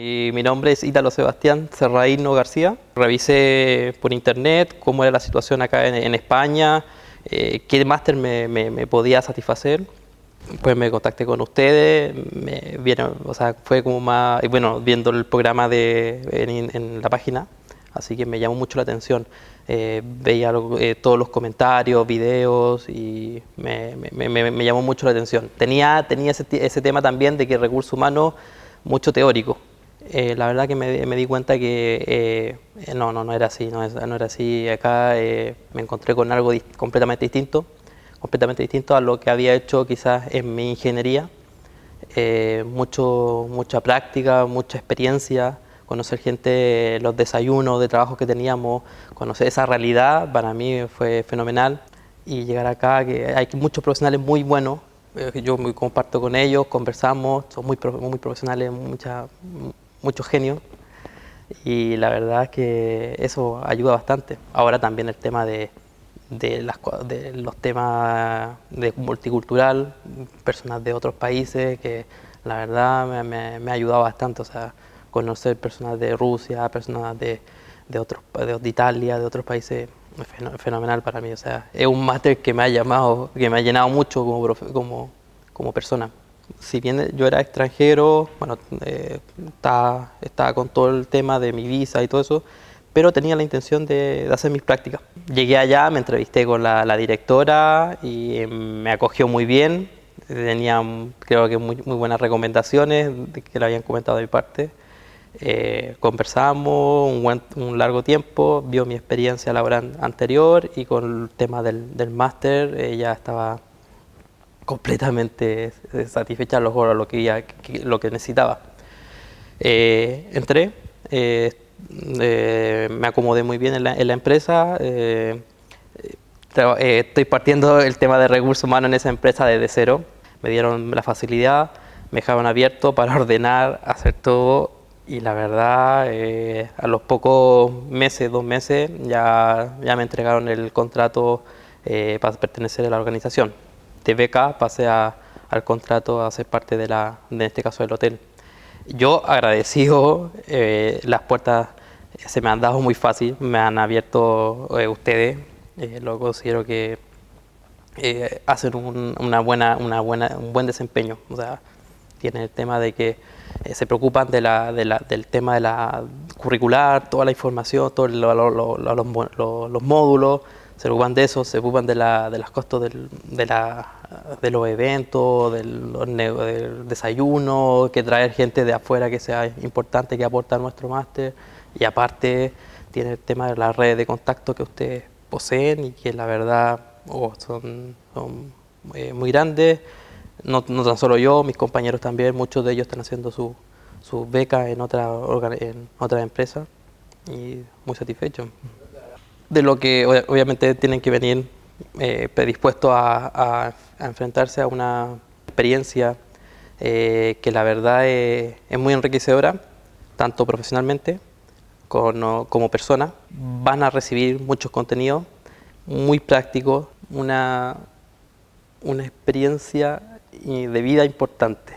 Y mi nombre es Ítalo Sebastián Serraíno García. Revisé por internet cómo era la situación acá en España, qué máster me podía satisfacer. Pues me contacté con ustedes, me vieron, o sea, fue como más, y bueno, viendo el programa en la página, así que me llamó mucho la atención. Veía todos los comentarios, videos y me llamó mucho la atención. Tenía ese tema también de que recursos humanos, mucho teórico. La verdad que me di cuenta que no era así, no era así. Acá me encontré con algo completamente distinto a lo que había hecho quizás en mi ingeniería. Mucha práctica, mucha experiencia, conocer gente, los desayunos de trabajo que teníamos, conocer esa realidad, para mí fue fenomenal. Y llegar acá, que hay muchos profesionales muy buenos, yo me comparto con ellos, conversamos, son muy profesionales, muchos genios. Y la verdad es que eso ayuda bastante. Ahora también el tema de los temas de multicultural, personas de otros países, que la verdad me ha ayudado bastante. O sea, conocer personas de Rusia, personas de Italia, de otros países, es fenomenal para mí. O sea, es un máster que me ha llamado, que me ha llenado mucho como persona. Si bien yo era extranjero, bueno, estaba con todo el tema de mi visa y todo eso, pero tenía la intención de hacer mis prácticas. Llegué allá, me entrevisté con la directora y me acogió muy bien. Tenía, creo que muy buenas recomendaciones que le habían comentado de mi parte. Conversamos un largo tiempo, vio mi experiencia laboral anterior y con el tema del máster ella estaba completamente satisfecha, logró lo que necesitaba. Entré, me acomodé muy bien en la empresa. Estoy partiendo el tema de recursos humanos en esa empresa desde cero. Me dieron la facilidad, me dejaron abierto para ordenar, hacer todo. Y la verdad, a los pocos meses, 2 meses, ya me entregaron el contrato para pertenecer a la organización. De beca pasé al contrato a ser parte en este caso del hotel. Yo agradecido, las puertas se me han dado muy fácil, me han abierto ustedes. Lo considero que hacen un buen desempeño. O sea, tienen el tema de que se preocupan del tema de la curricular, toda la información, todos los módulos, se preocupan de eso, se preocupan de los costos de los eventos, del desayuno, que traer gente de afuera que sea importante, que aporta a nuestro máster. Y aparte tiene el tema de las redes de contacto que ustedes poseen y que la verdad son muy grandes. No tan solo yo, mis compañeros también, muchos de ellos están haciendo sus becas en otras empresas y muy satisfechos. De lo que obviamente tienen que venir predispuestos a enfrentarse a una experiencia que la verdad es muy enriquecedora, tanto profesionalmente como persona. Van a recibir muchos contenidos muy prácticos, una experiencia de vida importante.